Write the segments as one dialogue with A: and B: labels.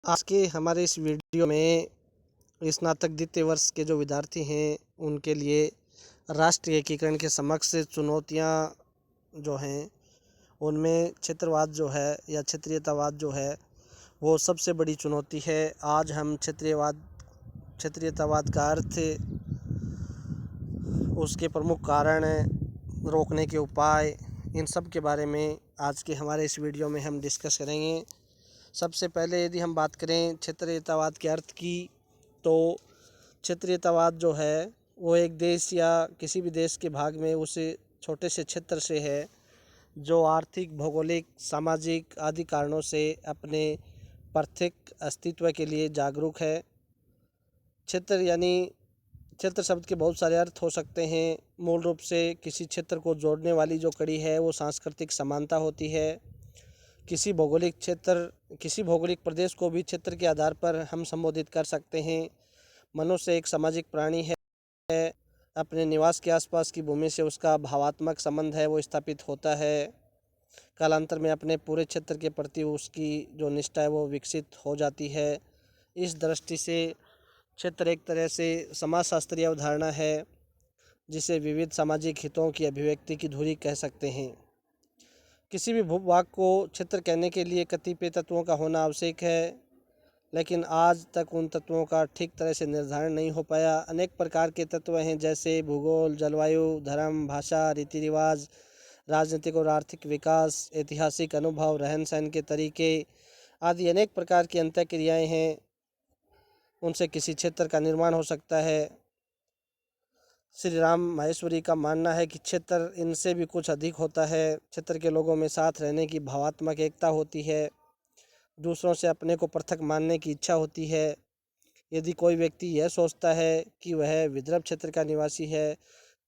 A: आज के हमारे इस वीडियो में स्नातक द्वितीय वर्ष के जो विद्यार्थी हैं उनके लिए राष्ट्रीय एकीकरण के समक्ष चुनौतियां जो हैं उनमें क्षेत्रवाद जो है या क्षेत्रीयतावाद जो है वो सबसे बड़ी चुनौती है। आज हम क्षेत्रीयतावाद का अर्थ, उसके प्रमुख कारण, रोकने के उपाय, इन सब के बारे में आज के हमारे इस वीडियो में हम डिस्कस करेंगे। सबसे पहले यदि हम बात करें क्षेत्रीयतावाद के अर्थ की, तो क्षेत्रीयतावाद जो है वो एक देश या किसी भी देश के भाग में उस छोटे से क्षेत्र से है जो आर्थिक, भौगोलिक, सामाजिक आदि कारणों से अपने प्राथमिक अस्तित्व के लिए जागरूक है। क्षेत्र यानी क्षेत्र शब्द के बहुत सारे अर्थ हो सकते हैं। मूल रूप से किसी क्षेत्र को जोड़ने वाली जो कड़ी है वो सांस्कृतिक समानता होती है। किसी भौगोलिक प्रदेश को भी क्षेत्र के आधार पर हम संबोधित कर सकते हैं। मनुष्य एक सामाजिक प्राणी है। अपने निवास के आसपास की भूमि से उसका भावात्मक संबंध है वो स्थापित होता है। कालांतर में अपने पूरे क्षेत्र के प्रति उसकी जो निष्ठा है वो विकसित हो जाती है। इस दृष्टि से क्षेत्र एक तरह से समाजशास्त्रीय अवधारणा है जिसे विविध सामाजिक हितों की अभिव्यक्ति की धुरी कह सकते हैं। किसी भी भूभाग को क्षेत्र कहने के लिए कतिपय तत्वों का होना आवश्यक है, लेकिन आज तक उन तत्वों का ठीक तरह से निर्धारण नहीं हो पाया। अनेक प्रकार के तत्व हैं जैसे भूगोल, जलवायु, धर्म, भाषा, रीति रिवाज, राजनीतिक और आर्थिक विकास, ऐतिहासिक अनुभव, रहन सहन के तरीके आदि अनेक प्रकार की अंतःक्रियाएं हैं। उनसे किसी क्षेत्र का निर्माण हो सकता है। श्री राम माहेश्वरी का मानना है कि क्षेत्र इनसे भी कुछ अधिक होता है। क्षेत्र के लोगों में साथ रहने की भावात्मक एकता होती है। दूसरों से अपने को पृथक मानने की इच्छा होती है। यदि कोई व्यक्ति यह सोचता है कि वह विदर्भ क्षेत्र का निवासी है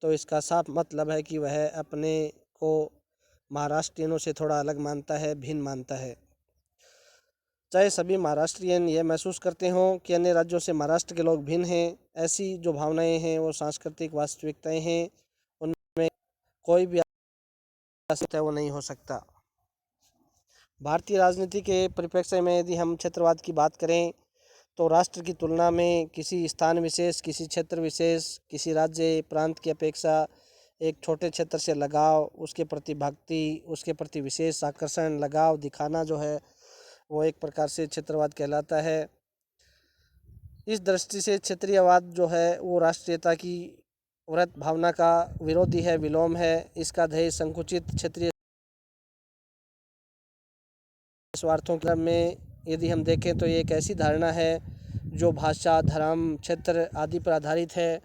A: तो इसका साफ मतलब है कि वह अपने को महाराष्ट्रियनों से थोड़ा अलग मानता है, भिन्न मानता है। चाहे सभी महाराष्ट्रियन यह महसूस करते हों कि अन्य राज्यों से महाराष्ट्र के लोग भिन्न हैं, ऐसी जो भावनाएं हैं वो सांस्कृतिक वास्तविकताएं हैं। उनमें कोई भी है वो नहीं हो सकता। भारतीय राजनीति के परिप्रेक्ष्य में यदि हम क्षेत्रवाद की बात करें तो राष्ट्र की तुलना में किसी स्थान विशेष, किसी क्षेत्र विशेष, किसी राज्य प्रांत की अपेक्षा एक छोटे क्षेत्र से लगाव, उसके प्रति भक्ति, उसके प्रति विशेष आकर्षण, लगाव दिखाना जो है वो एक प्रकार से क्षेत्रवाद कहलाता है। इस दृष्टि से क्षेत्रीयवाद जो है वो राष्ट्रीयता की वृत्त भावना का विरोधी है, विलोम है। इसका ध्येय संकुचित क्षेत्रीय स्वार्थों के क्रम में यदि हम देखें तो ये एक ऐसी धारणा है जो भाषा, धर्म, क्षेत्र आदि पर आधारित है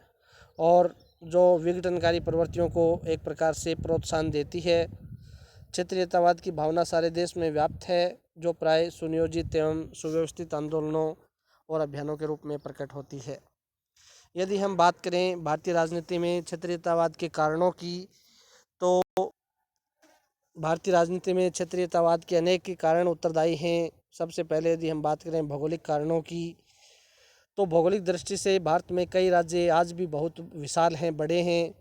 A: और जो विघटनकारी प्रवृत्तियों को एक प्रकार से प्रोत्साहन देती है। क्षेत्रीयतावाद की भावना सारे देश में व्याप्त है जो प्राय सुनियोजित एवं सुव्यवस्थित आंदोलनों और अभियानों के रूप में प्रकट होती है। यदि हम बात करें भारतीय राजनीति में क्षेत्रीयतावाद के कारणों की, तो भारतीय राजनीति में क्षेत्रीयतावाद के अनेक कारण उत्तरदायी हैं। सबसे पहले यदि हम बात करें भौगोलिक कारणों की, तो भौगोलिक दृष्टि से भारत में कई राज्य आज भी बहुत विशाल हैं, बड़े हैं।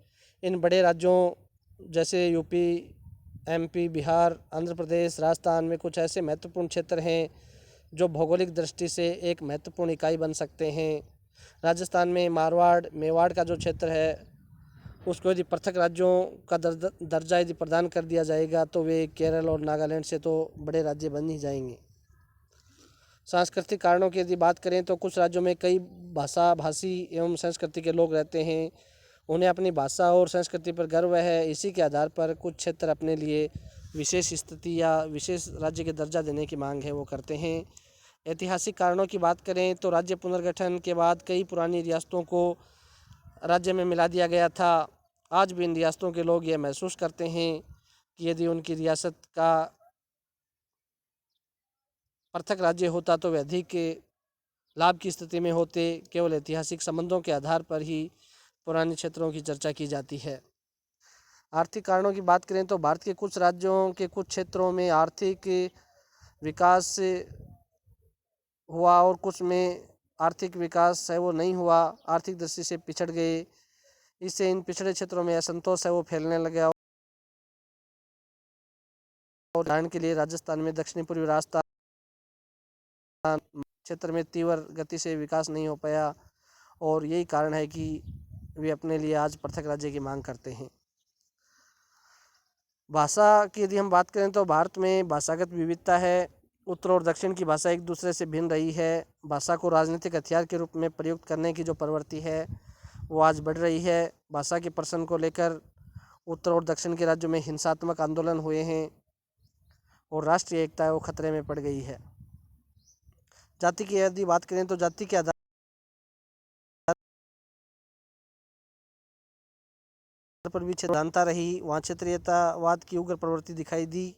A: इन बड़े राज्यों जैसे यूपी, एमपी, बिहार, आंध्र प्रदेश, राजस्थान में कुछ ऐसे महत्वपूर्ण क्षेत्र हैं जो भौगोलिक दृष्टि से एक महत्वपूर्ण इकाई बन सकते हैं। राजस्थान में मारवाड़, मेवाड़ का जो क्षेत्र है उसको यदि पृथक राज्यों का दर्जा यदि प्रदान कर दिया जाएगा तो वे केरल और नागालैंड से तो बड़े राज्य बन ही जाएंगे। सांस्कृतिक कारणों की यदि बात करें तो कुछ राज्यों में कई भाषी एवं संस्कृति के लोग रहते हैं। उन्हें अपनी भाषा और संस्कृति पर गर्व है। इसी के आधार पर कुछ क्षेत्र अपने लिए विशेष स्थिति या विशेष राज्य के दर्जा देने की मांग है वो करते हैं। ऐतिहासिक कारणों की बात करें तो राज्य पुनर्गठन के बाद कई पुरानी रियासतों को राज्य में मिला दिया गया था। आज भी इन रियासतों के लोग ये महसूस करते हैं कि यदि उनकी रियासत का पृथक राज्य होता तो वे अधिक लाभ की स्थिति में होते। केवल ऐतिहासिक संबंधों के आधार पर ही पुराने क्षेत्रों की चर्चा की जाती है। आर्थिक कारणों की बात करें तो भारत के कुछ राज्यों के कुछ क्षेत्रों में आर्थिक विकास हुआ और कुछ में आर्थिक विकास है वो नहीं हुआ, आर्थिक दृष्टि से पिछड़ गए। इससे इन पिछड़े क्षेत्रों में असंतोष है वो फैलने लगा। उदाहरण के लिए राजस्थान में दक्षिणी पूर्वी राजस्थान क्षेत्र में तीव्र गति से विकास नहीं हो पाया, और यही कारण है कि वे अपने लिए आज पृथक राज्य की मांग करते हैं। भाषा की यदि हम बात करें तो भारत में भाषागत विविधता है। उत्तर और दक्षिण की भाषा एक दूसरे से भिन्न रही है। भाषा को राजनीतिक हथियार के रूप में प्रयुक्त करने की जो प्रवृत्ति है वो आज बढ़ रही है। भाषा के प्रश्न को लेकर उत्तर और दक्षिण के राज्यों में हिंसात्मक आंदोलन हुए हैं और राष्ट्रीय एकता वो खतरे में पड़ गई है। जाति की यदि बात करें तो जाति के आधार पर भी क्षेत्रता रही, वहाँ क्षेत्रीयतावाद की उग्र प्रवृत्ति दिखाई दी।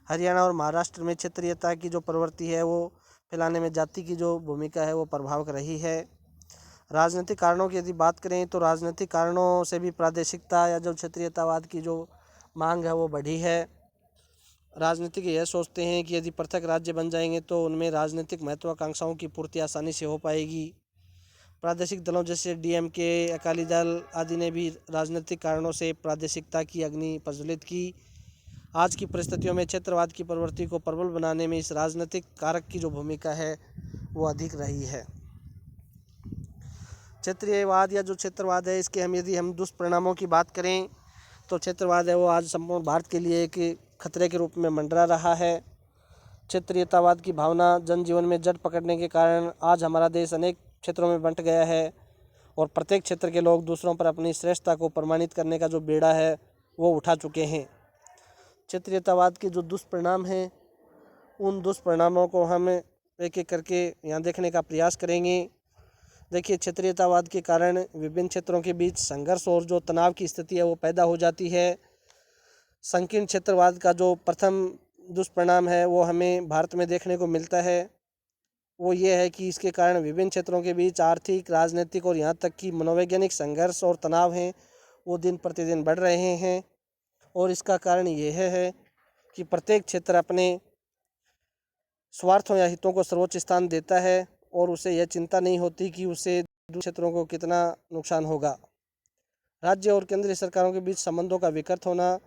A: हरियाणा और महाराष्ट्र में क्षेत्रीयता की जो प्रवृत्ति है वो फैलाने में जाति की जो भूमिका है वो प्रभावक रही है। राजनीतिक कारणों की यदि बात करें तो राजनीतिक कारणों से भी प्रादेशिकता या जो क्षेत्रीयतावाद की जो मांग है वो बढ़ी है। राजनीतिक यह सोचते हैं कि यदि पृथक राज्य बन जाएंगे तो उनमें राजनीतिक महत्वाकांक्षाओं की पूर्ति आसानी से हो पाएगी। प्रादेशिक दलों जैसे डीएमके, अकाली दल आदि ने भी राजनीतिक कारणों से प्रादेशिकता की अग्नि प्रज्वलित की। आज की परिस्थितियों में क्षेत्रवाद की प्रवृत्ति को प्रबल बनाने में इस राजनीतिक कारक की जो भूमिका है वो अधिक रही है। क्षेत्रीयवाद या जो क्षेत्रवाद है इसके यदि हम दुष्परिणामों की बात करें तो क्षेत्रवाद है वो आज संपूर्ण भारत के लिए एक खतरे के रूप में मंडरा रहा है। क्षेत्रीयतावाद की भावना जनजीवन में जड़ पकड़ने के कारण आज हमारा देश अनेक क्षेत्रों में बंट गया है और प्रत्येक क्षेत्र के लोग दूसरों पर अपनी श्रेष्ठता को प्रमाणित करने का जो बेड़ा है वो उठा चुके हैं। क्षेत्रीयतावाद के जो दुष्परिणाम हैं उन दुष्परिणामों को हम एक एक करके यहाँ देखने का प्रयास करेंगे। देखिए, क्षेत्रीयतावाद के कारण विभिन्न क्षेत्रों के बीच संघर्ष और जो तनाव की स्थिति है वो पैदा हो जाती है। संकीर्ण क्षेत्रवाद का जो प्रथम दुष्परिणाम है वो हमें भारत में देखने को मिलता है, वो ये है कि इसके कारण विभिन्न क्षेत्रों के बीच आर्थिक, राजनीतिक और यहाँ तक कि मनोवैज्ञानिक संघर्ष और तनाव हैं वो दिन प्रतिदिन बढ़ रहे हैं। और इसका कारण यह है कि प्रत्येक क्षेत्र अपने स्वार्थों या हितों को सर्वोच्च स्थान देता है और उसे यह चिंता नहीं होती कि उसे दूसरे क्षेत्रों को कितना नुकसान होगा। राज्य और केंद्रीय सरकारों के बीच संबंधों का विकृत होना।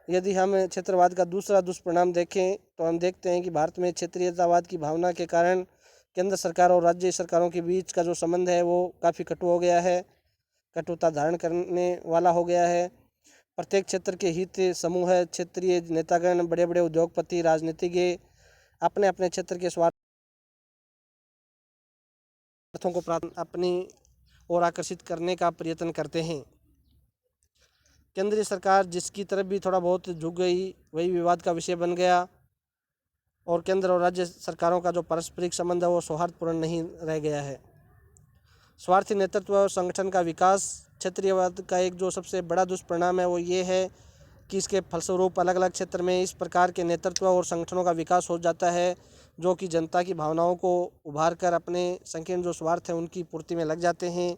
A: यदि हम क्षेत्रवाद का दूसरा दुष्परिणाम देखें तो हम देखते हैं कि भारत में क्षेत्रीयतावाद की भावना के कारण केंद्र सरकार और राज्य सरकारों के बीच का जो संबंध है वो काफ़ी कटु हो गया है, कटुता धारण करने वाला हो गया है। प्रत्येक क्षेत्र के हित समूह, क्षेत्रीय नेतागण, बड़े बड़े उद्योगपति, राजनीतिज्ञ अपने अपने क्षेत्र के स्वार्थों को अपनी ओर आकर्षित करने का प्रयत्न करते हैं। केंद्रीय सरकार जिसकी तरफ भी थोड़ा बहुत झुक गई वही विवाद का विषय बन गया और केंद्र और राज्य सरकारों का जो पारस्परिक संबंध है वो सौहार्दपूर्ण नहीं रह गया है। स्वार्थी नेतृत्व और संगठन का विकास। क्षेत्रीयवाद का एक जो सबसे बड़ा दुष्परिणाम है वो ये है कि इसके फलस्वरूप अलग अलग क्षेत्र में इस प्रकार के नेतृत्व और संगठनों का विकास हो जाता है जो कि जनता की भावनाओं को उभार कर अपने संकीर्ण जो स्वार्थ है उनकी पूर्ति में लग जाते हैं।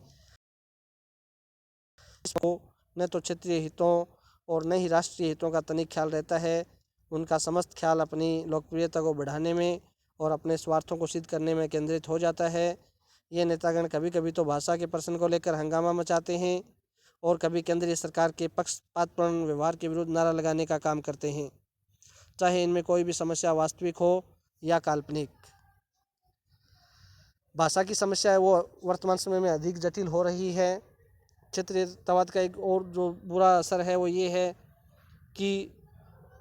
A: इसको न तो क्षेत्रीय हितों और न ही राष्ट्रीय हितों का तनिक ख्याल रहता है। उनका समस्त ख्याल अपनी लोकप्रियता को बढ़ाने में और अपने स्वार्थों को सिद्ध करने में केंद्रित हो जाता है। ये नेतागण कभी कभी तो भाषा के प्रश्न को लेकर हंगामा मचाते हैं और कभी केंद्रीय सरकार के पक्षपातपूर्ण व्यवहार के विरुद्ध नारा लगाने का काम करते हैं, चाहे इनमें कोई भी समस्या वास्तविक हो या काल्पनिक। भाषा की समस्या है वो वर्तमान समय में अधिक जटिल हो रही है। क्षेत्रीयतावाद का एक और जो बुरा असर है वो ये है कि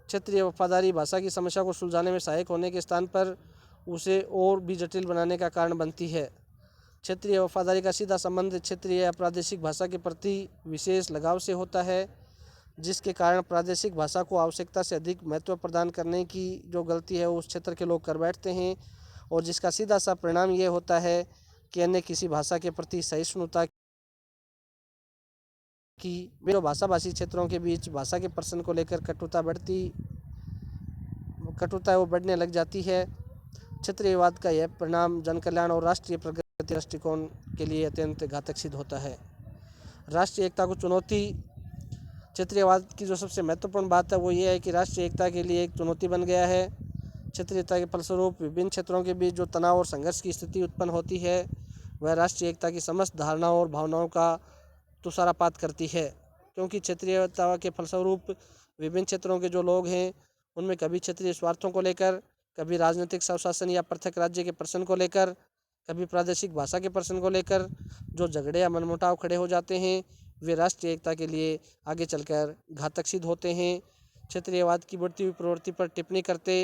A: क्षेत्रीय वफादारी भाषा की समस्या को सुलझाने में सहायक होने के स्थान पर उसे और भी जटिल बनाने का कारण बनती है। क्षेत्रीय वफादारी का सीधा संबंध क्षेत्रीय या प्रादेशिक भाषा के प्रति विशेष लगाव से होता है, जिसके कारण प्रादेशिक भाषा को आवश्यकता से अधिक महत्व प्रदान करने की जो गलती है उस क्षेत्र के लोग कर बैठते हैं और जिसका सीधा सा परिणाम ये होता है कि अन्य किसी भाषा के प्रति सहिष्णुता की जो भाषाभाषी क्षेत्रों के बीच भाषा के प्रश्न को लेकर कटुता है वो बढ़ने लग जाती है। क्षेत्रीयवाद का यह परिणाम जन कल्याण और राष्ट्रीय प्रगति दृष्टिकोण के लिए अत्यंत घातक सिद्ध होता है। राष्ट्रीय एकता को चुनौती। क्षेत्रीयवाद की जो सबसे महत्वपूर्ण बात है वो ये है कि राष्ट्रीय एकता के लिए एक चुनौती बन गया है। क्षेत्रीयता के फलस्वरूप विभिन्न क्षेत्रों के बीच जो तनाव और संघर्ष की स्थिति उत्पन्न होती है वह राष्ट्रीय एकता की समस्त धारणाओं और भावनाओं का तुषारापात करती है, क्योंकि क्षेत्रीयता के फलस्वरूप विभिन्न क्षेत्रों के जो लोग हैं उनमें कभी क्षेत्रीय स्वार्थों को लेकर, कभी राजनीतिक स्वशासन या पृथक राज्य के प्रश्न को लेकर, कभी प्रादेशिक भाषा के प्रश्न को लेकर जो झगड़े या मनमुटाव खड़े हो जाते हैं वे राष्ट्रीय एकता के लिए आगे चलकर घातक सिद्ध होते हैं। क्षेत्रीयवाद की बढ़ती हुई प्रवृत्ति पर टिप्पणी करते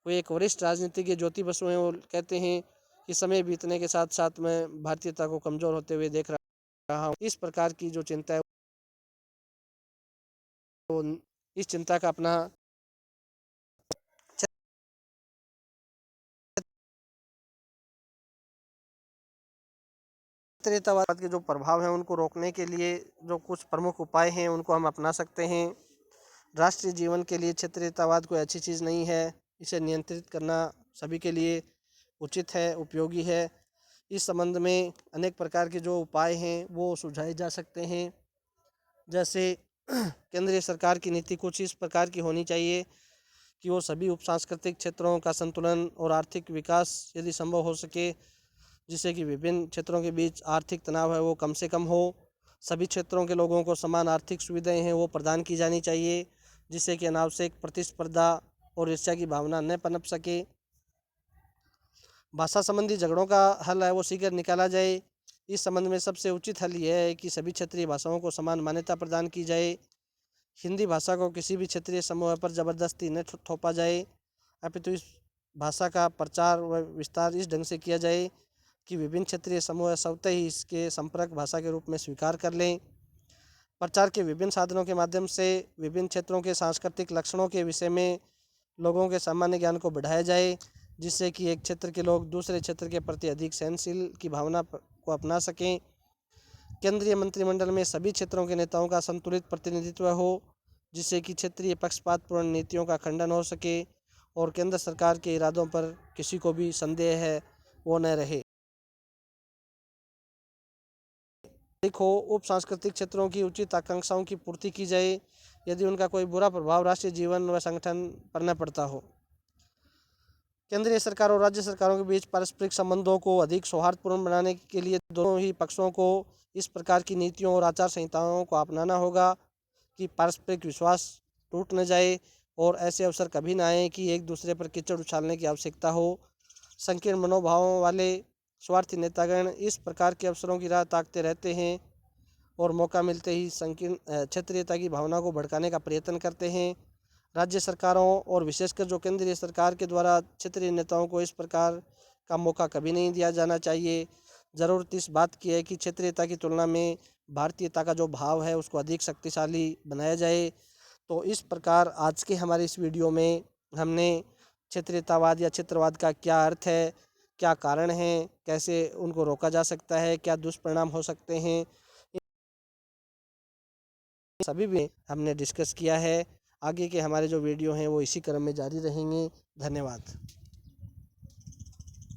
A: हुए एक वरिष्ठ राजनीतिज्ञ ज्योति बसु हैं, वो कहते हैं कि समय बीतने के साथ साथ मैं भारतीयता को कमज़ोर होते हुए देख रहा हूँ। इस प्रकार की जो चिंता है वो इस चिंता का अपना क्षेत्रीयतावाद के जो प्रभाव हैं उनको रोकने के लिए जो कुछ प्रमुख उपाय हैं उनको हम अपना सकते हैं। राष्ट्रीय जीवन के लिए क्षेत्रीयतावाद कोई अच्छी चीज़ नहीं है। इसे नियंत्रित करना सभी के लिए उचित है, उपयोगी है। इस संबंध में अनेक प्रकार के जो उपाय हैं वो सुझाए जा सकते हैं। जैसे केंद्रीय सरकार की नीति कुछ इस प्रकार की होनी चाहिए कि वो सभी उप सांस्कृतिक क्षेत्रों का संतुलन और आर्थिक विकास यदि संभव हो सके, जिससे कि विभिन्न क्षेत्रों के बीच आर्थिक तनाव है वो कम से कम हो। सभी क्षेत्रों के लोगों को समान आर्थिक सुविधाएं हैं वो प्रदान की जानी चाहिए, जिससे कि अनावश्यक प्रतिस्पर्धा और ईर्ष्या की भावना न पनप सके। भाषा संबंधी झगड़ों का हल है वो शीघ्र निकाला जाए। इस संबंध में सबसे उचित हल यह है कि सभी क्षेत्रीय भाषाओं को समान मान्यता प्रदान की जाए। हिंदी भाषा को किसी भी क्षेत्रीय समूह पर ज़बरदस्ती न थोपा जाए, अपितु इस भाषा का प्रचार व विस्तार इस ढंग से किया जाए कि विभिन्न क्षेत्रीय समूह स्वतः ही इसके संपर्क भाषा के रूप में स्वीकार कर लें। प्रचार के विभिन्न साधनों के माध्यम से विभिन्न क्षेत्रों के सांस्कृतिक लक्षणों के विषय में लोगों के सामान्य ज्ञान को बढ़ाया जाए, जिससे कि एक क्षेत्र के लोग दूसरे क्षेत्र के प्रति अधिक सहनशील की भावना को अपना सकें। केंद्रीय मंत्रिमंडल में सभी क्षेत्रों के नेताओं का संतुलित प्रतिनिधित्व हो, जिससे कि क्षेत्रीय पक्षपातपूर्ण नीतियों का खंडन हो सके और केंद्र सरकार के इरादों पर किसी को भी संदेह है वो न रहे। देखो, उप सांस्कृतिक क्षेत्रों की उचित आकांक्षाओं की पूर्ति की जाए यदि उनका कोई बुरा प्रभाव राष्ट्रीय जीवन व संगठन पर न पड़ता हो। केंद्रीय सरकार और राज्य सरकारों के बीच पारस्परिक संबंधों को अधिक सौहार्दपूर्ण बनाने के लिए दोनों ही पक्षों को इस प्रकार की नीतियों और आचार संहिताओं को अपनाना होगा कि पारस्परिक विश्वास टूट न जाए और ऐसे अवसर कभी ना आए कि एक दूसरे पर कीचड़ उछालने की आवश्यकता हो। संकीर्ण मनोभावों वाले स्वार्थी नेतागण इस प्रकार के अवसरों की राह ताकते रहते हैं और मौका मिलते ही संकीर्ण क्षेत्रीयता की भावना को भड़काने का प्रयत्न करते हैं। राज्य सरकारों और विशेषकर जो केंद्रीय सरकार के द्वारा क्षेत्रीय नेताओं को इस प्रकार का मौका कभी नहीं दिया जाना चाहिए। ज़रूरत इस बात की है कि क्षेत्रीयता की तुलना में भारतीयता का जो भाव है उसको अधिक शक्तिशाली बनाया जाए। तो इस प्रकार आज के हमारे इस वीडियो में हमने क्षेत्रीयतावाद या क्षेत्रवाद का क्या अर्थ है, क्या कारण हैं, कैसे उनको रोका जा सकता है, क्या दुष्परिणाम हो सकते हैं, सभी भी हमने डिस्कस किया है। आगे के हमारे जो वीडियो हैं वो इसी क्रम में जारी रहेंगे। धन्यवाद।